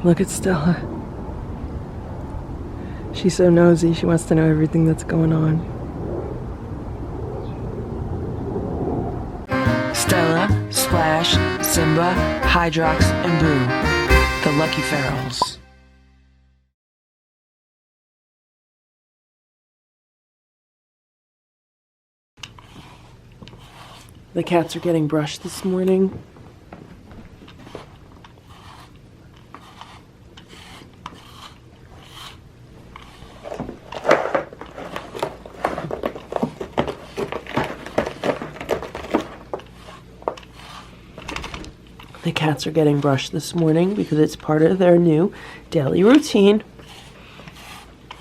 Look at Stella. She's so nosy. She wants to know everything that's going on. Stella, Splash, Simba, Hydrox, and Boo, the lucky ferals. The cats are getting brushed this morning. The cats are getting brushed this morning because it's part of their new daily routine.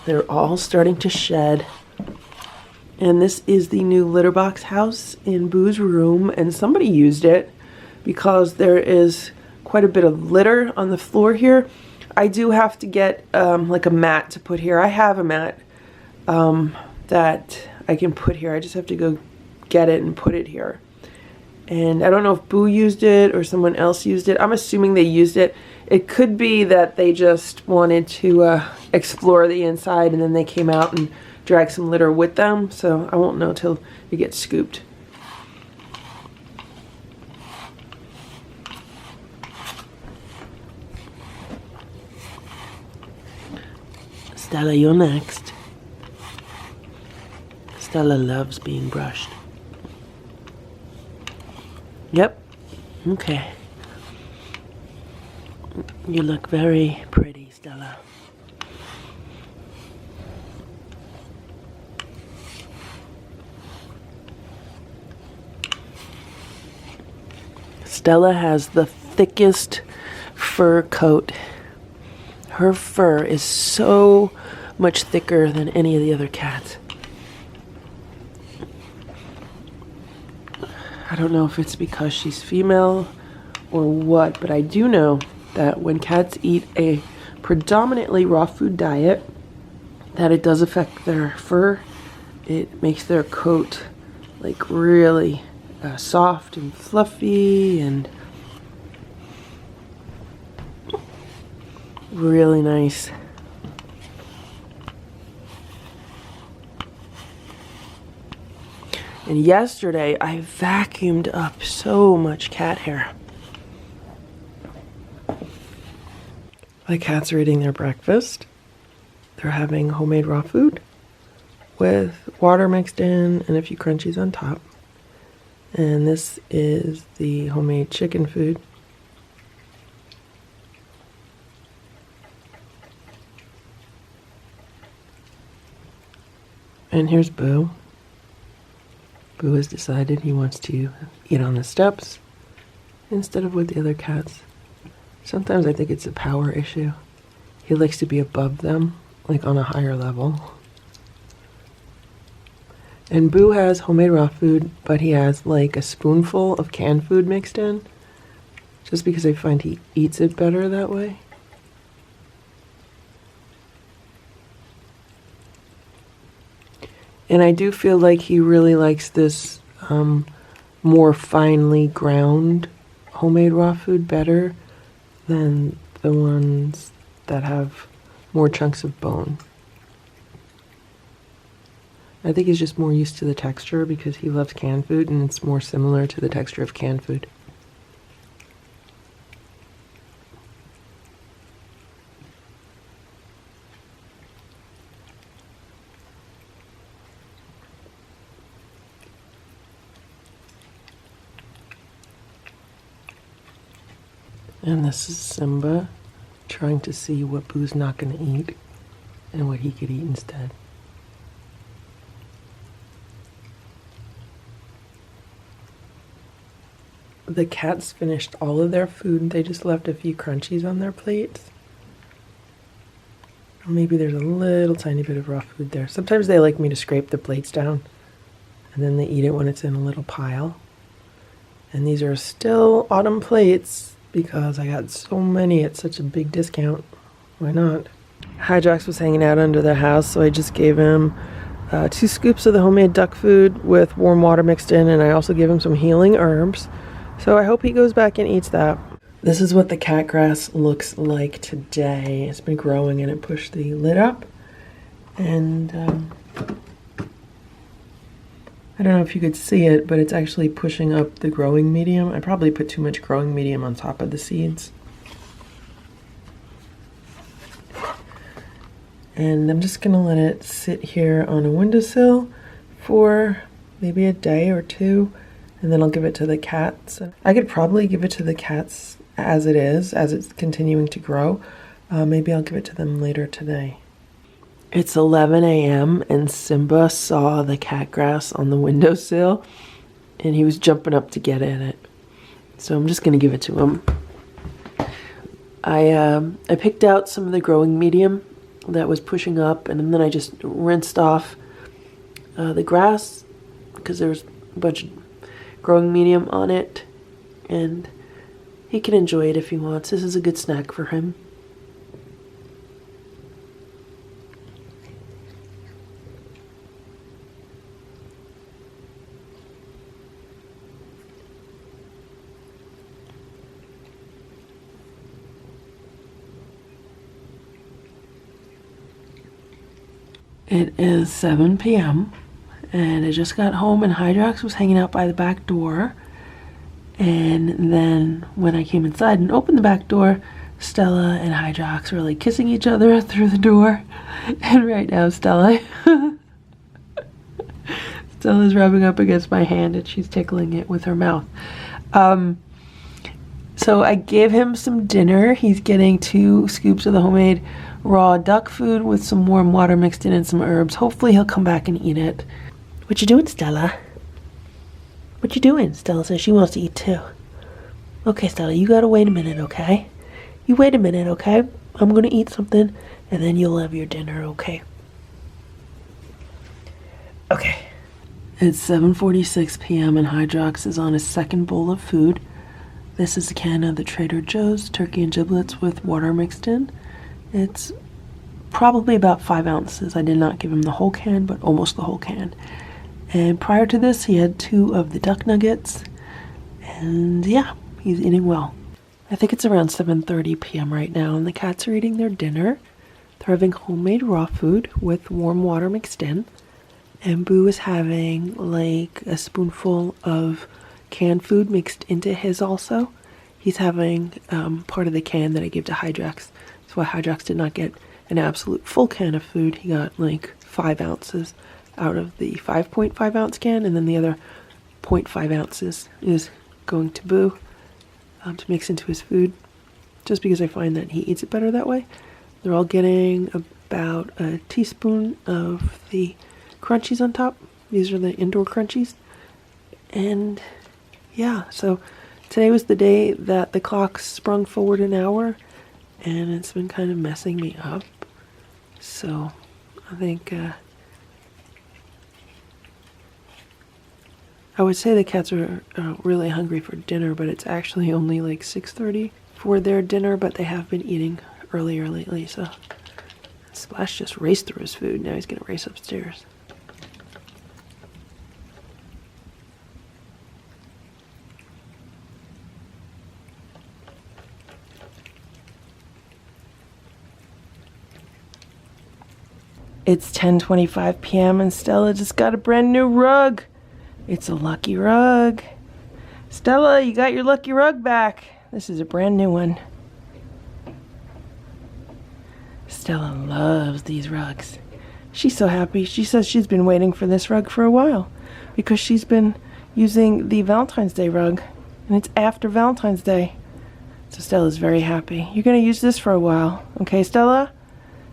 They're all starting to shed. And this is the new litter box house in Boo's room, and somebody used it because there is quite a bit of litter on the floor here. I do have to get like a mat to put here. I have a mat that I can put here. I just have to go get it and put it here. And I don't know if Boo used it or someone else used it. I'm assuming they used it. It could be that they just wanted to explore the inside and then they came out and dragged some litter with them. So I won't know till it gets scooped. Stella, you're next. Stella loves being brushed. Yep. Okay. You look very pretty, Stella. Stella has the thickest fur coat. Her fur is so much thicker than any of the other cats. I don't know if it's because she's female or what, but I do know that when cats eat a predominantly raw food diet, that it does affect their fur. It makes their coat like really soft and fluffy and really nice. And yesterday, I vacuumed up so much cat hair. The cats are eating their breakfast. They're having homemade raw food with water mixed in and a few crunchies on top. And this is the homemade chicken food. And here's Boo. Boo has decided he wants to eat on the steps instead of with the other cats. Sometimes I think it's a power issue. He likes to be above them, like on a higher level. And Boo has homemade raw food, but he has like a spoonful of canned food mixed in, just because I find he eats it better that way. And I do feel like he really likes this more finely ground homemade raw food better than the ones that have more chunks of bone. I think he's just more used to the texture because he loves canned food and it's more similar to the texture of canned food. And this is Simba trying to see what Boo's not going to eat and what he could eat instead. The cats finished all of their food. They just left a few crunchies on their plates. Maybe there's a little tiny bit of raw food there. Sometimes they like me to scrape the plates down and then they eat it when it's in a little pile. And these are still autumn plates because I got so many at such a big discount. Why not? Hydrox was hanging out under the house, so I just gave him 2 scoops of the homemade duck food with warm water mixed in, and I also gave him some healing herbs. So I hope he goes back and eats that. This is what the cat grass looks like today. It's been growing and it pushed the lid up. And I don't know if you could see it, but it's actually pushing up the growing medium. I probably put too much growing medium on top of the seeds. And I'm just gonna let it sit here on a windowsill for maybe a day or two, and then I'll give it to the cats. I could probably give it to the cats as it is, as it's continuing to grow. Maybe I'll give it to them later today. It's 11 a.m. and Simba saw the cat grass on the windowsill and he was jumping up to get at it. So I'm just gonna give it to him. I picked out some of the growing medium that was pushing up, and then I just rinsed off the grass because there was a bunch of growing medium on it, and he can enjoy it if he wants. This is a good snack for him. It is 7 p.m. and I just got home and Hydrox was hanging out by the back door. And then when I came inside and opened the back door, Stella and Hydrox were like kissing each other through the door. And right now Stella's rubbing up against my hand and she's tickling it with her mouth. So I gave him some dinner. He's getting 2 scoops of the homemade raw duck food with some warm water mixed in and some herbs. Hopefully he'll come back and eat it. What you doing, Stella? What you doing? Stella says she wants to eat too. Okay, Stella, you gotta wait a minute, okay? You wait a minute, okay? I'm gonna eat something and then you'll have your dinner, okay? Okay. It's 7:46 p.m. and Hydrox is on his second bowl of food. This is a can of the Trader Joe's turkey and giblets with water mixed in. It's probably about 5 ounces. I did not give him the whole can, but almost the whole can. And prior to this, he had 2 of the duck nuggets. And yeah, he's eating well. I think it's around 7:30 p.m. right now, and the cats are eating their dinner. They're having homemade raw food with warm water mixed in. And Boo is having like a spoonful of canned food mixed into his also. He's having part of the can that I gave to Hydrox. That's why Hydrox did not get an absolute full can of food. He got like 5 ounces out of the 5.5 ounce can, and then the other 0.5 ounces is going to Boo to mix into his food, just because I find that he eats it better that way. They're all getting about a teaspoon of the crunchies on top. These are the indoor crunchies. And yeah, so today was the day that the clock sprung forward an hour, and it's been kind of messing me up. So I think I would say the cats are really hungry for dinner, but it's actually only like 6:30 for their dinner, but they have been eating earlier lately. So Splash just raced through his food. Now he's gonna race upstairs. It's 10:25 p.m. and Stella just got a brand new rug. It's a lucky rug. Stella, you got your lucky rug back. This is a brand new one. Stella loves these rugs. She's so happy. She says she's been waiting for this rug for a while because she's been using the Valentine's Day rug, and it's after Valentine's Day. So Stella's very happy. You're gonna use this for a while. Okay, Stella?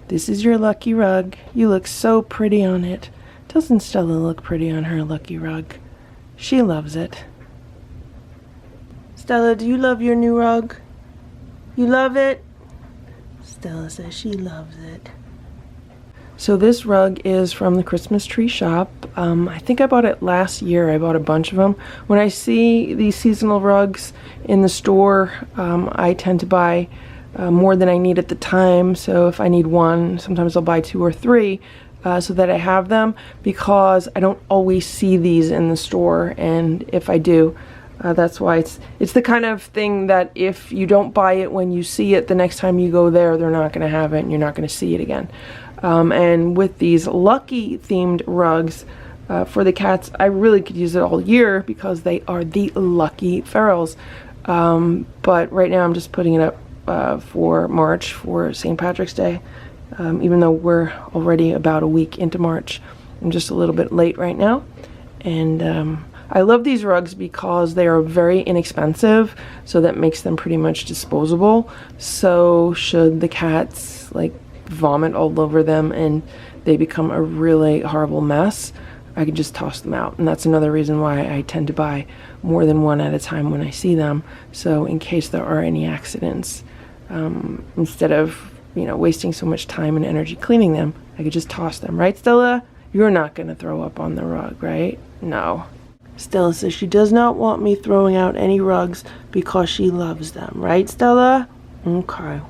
This is your lucky rug. You look so pretty on it. Doesn't Stella look pretty on her lucky rug? She loves it. Stella, do you love your new rug? You love it? Stella says she loves it. So this rug is from the Christmas tree shop. I think I bought it last year. I bought a bunch of them. When I see these seasonal rugs in the store, I tend to buy more than I need at the time. So if I need one, sometimes I'll buy 2 or 3 so that I have them, because I don't always see these in the store, and if I do, That's why it's the kind of thing that if you don't buy it when you see it, the next time you go there, they're not going to have it and you're not going to see it again. And with these Lucky themed rugs for the cats, I really could use it all year because they are the Lucky ferals. But right now I'm just putting it up for March, for St. Patrick's Day. Even though we're already about a week into March, I'm just a little bit late right now. And I love these rugs because they are very inexpensive, so that makes them pretty much disposable. So should the cats like vomit all over them and they become a really horrible mess, I could just toss them out. And that's another reason why I tend to buy more than one at a time when I see them. So in case there are any accidents, instead of, you know, wasting so much time and energy cleaning them, I could just toss them. Right, Stella? You're not gonna throw up on the rug, right? No. Stella says she does not want me throwing out any rugs because she loves them. Right, Stella? Okay.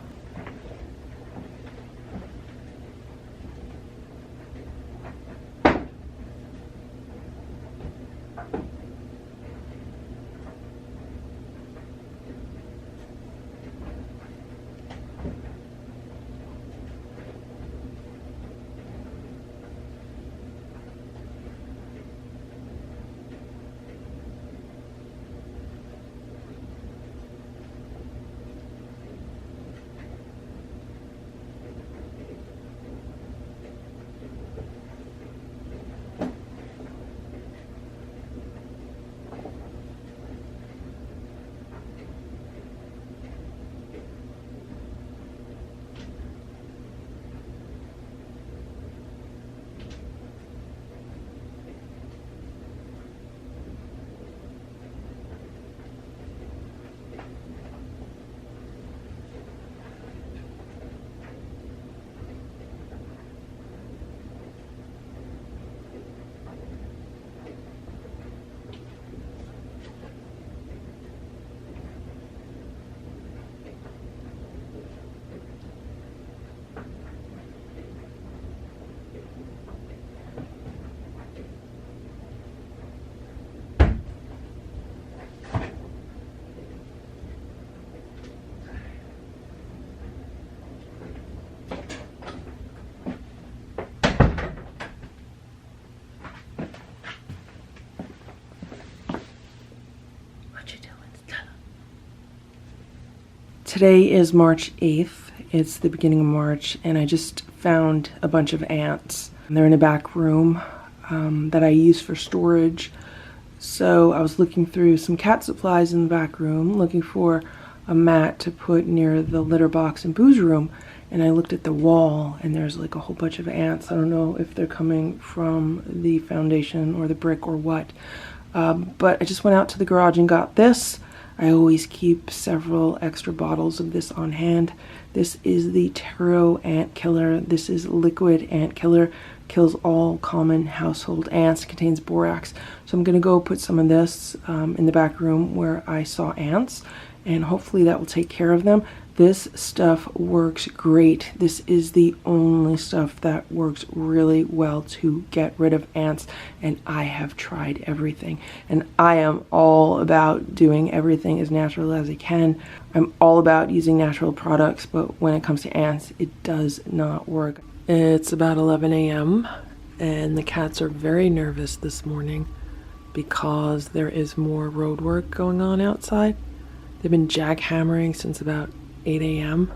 Today is March 8th. It's the beginning of March, and I just found a bunch of ants. They're in a back room that I use for storage. So I was looking through some cat supplies in the back room, looking for a mat to put near the litter box in Boo's room, and I looked at the wall, and there's like a whole bunch of ants. I don't know if they're coming from the foundation or the brick or what, but I just went out to the garage and got this. I always keep several extra bottles of this on hand. This is the Taro ant killer. This is liquid ant killer. Kills all common household ants. Contains borax. So I'm gonna go put some of this in the back room where I saw ants, and hopefully that will take care of them. This stuff works great. This is the only stuff that works really well to get rid of ants, and I have tried everything, and I am all about doing everything as natural as I can. I'm all about using natural products, but when it comes to ants, it does not work. It's about 11 a.m. and the cats are very nervous this morning because there is more road work going on outside. They've been jackhammering since about 8 a.m.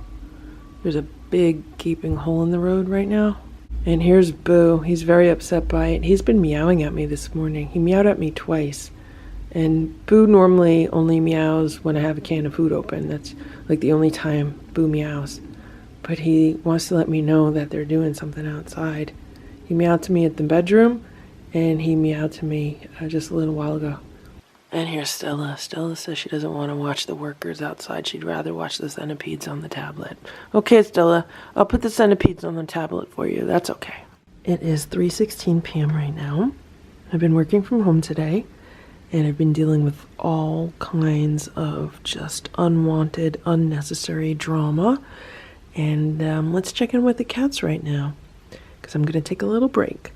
There's a big gaping hole in the road right now. And here's Boo. He's very upset by it. He's been meowing at me this morning. He meowed at me twice. And Boo normally only meows when I have a can of food open. That's like the only time Boo meows. But he wants to let me know that they're doing something outside. He meowed to me at the bedroom, and he meowed to me just a little while ago. And here's Stella. Stella says she doesn't want to watch the workers outside. She'd rather watch the centipedes on the tablet. Okay, Stella, I'll put the centipedes on the tablet for you. That's okay. It is 3:16 p.m. right now. I've been working from home today, and I've been dealing with all kinds of just unwanted, unnecessary drama. And let's check in with the cats right now, because I'm going to take a little break.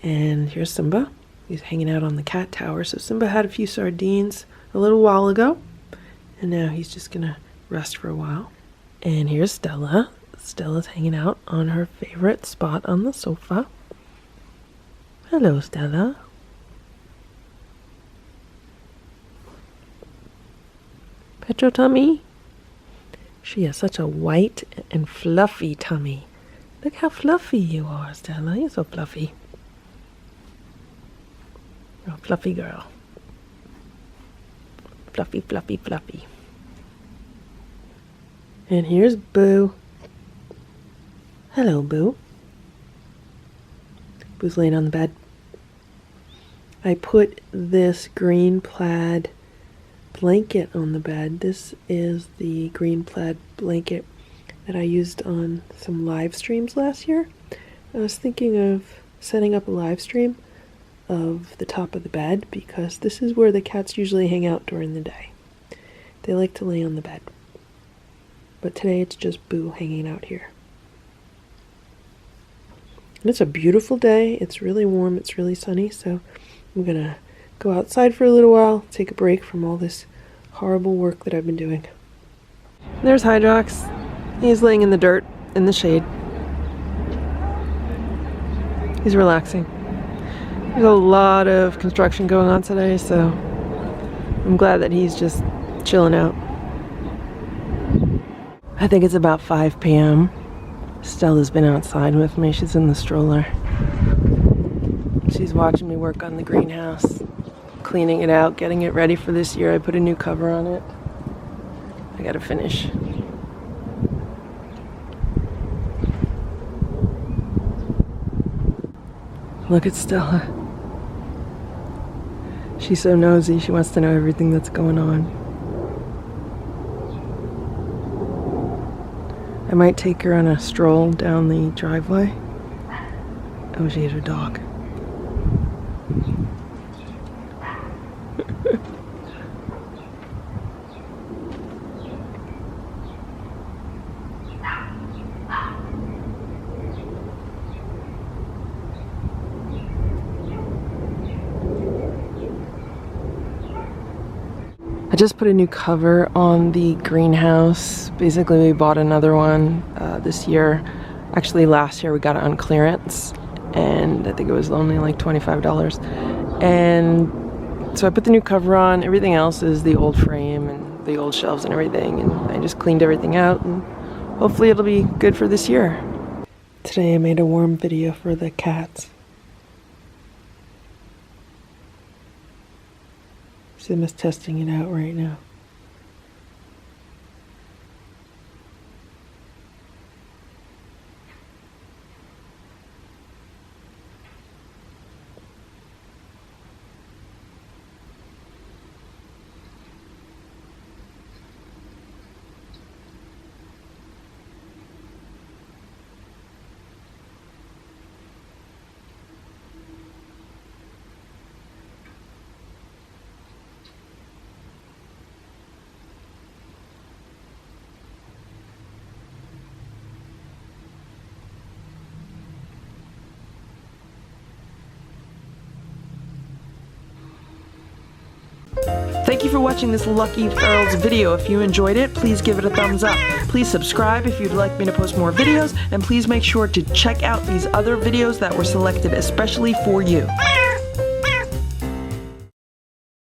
And here's Simba. He's hanging out on the cat tower. So Simba had a few sardines, a little while ago. And now he's just gonna rest for a while. And here's Stella. Stella's hanging out on her favorite spot on the sofa. Hello, Stella. Pet your tummy? She has such a white and fluffy tummy. Look how fluffy you are, Stella. You're so fluffy. You're a fluffy girl. Fluffy, fluffy, fluffy. And here's Boo. Hello, Boo. Boo's laying on the bed. I put this green plaid blanket on the bed. This is the green plaid blanket that I used on some live streams last year. I was thinking of setting up a live stream of the top of the bed because this is where the cats usually hang out during the day. They like to lay on the bed. But today it's just Boo hanging out here. And it's a beautiful day. It's really warm. It's really sunny. So I'm going to go outside for a little while, take a break from all this horrible work that I've been doing. There's Hydrox. He's laying in the dirt, in the shade. He's relaxing. There's a lot of construction going on today, so I'm glad that he's just chilling out. I think it's about 5 p.m. Stella's been outside with me. She's in the stroller. She's watching me work on the greenhouse, cleaning it out, getting it ready for this year. I put a new cover on it. I gotta finish. Look at Stella. She's so nosy. She wants to know everything that's going on. I might take her on a stroll down the driveway. Oh, she has her dog. I just put a new cover on the greenhouse. Basically, we bought another one this year. Actually, last year we got it on clearance, and I think it was only like $25. And so I put the new cover on. Everything else is the old frame and the old shelves and everything, and I just cleaned everything out, and hopefully it'll be good for this year. Today I made a worm video for the cats. Simba's testing it out right now. Thank you for watching this Lucky Ferals video. If you enjoyed it, please give it a thumbs up. Please subscribe if you'd like me to post more videos, and please make sure to check out these other videos that were selected especially for you.